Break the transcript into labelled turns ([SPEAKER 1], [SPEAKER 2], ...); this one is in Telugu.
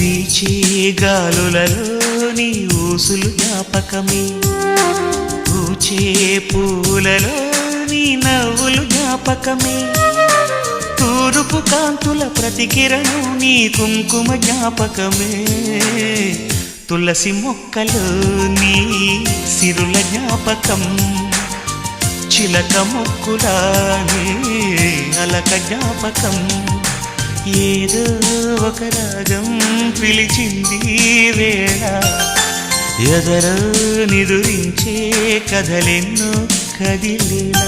[SPEAKER 1] వీచే గాలులలో నీ ఊసులు జ్ఞాపకమే, పూచే పూలలో నీ నవ్వులు జ్ఞాపకమే, తూరుపు కాంతుల ప్రతికిరణం నీ కుంకుమ జ్ఞాపకమే, తులసి మొక్కలో నీ సిరుల జ్ఞాపకం, చిలక మొక్కులానే అలక జ్ఞాపకం, ఏదో ఒక రాగం పిలిచింది వేళ, ఎదరో నిదురించే కథలెన్నో కదిలేలా.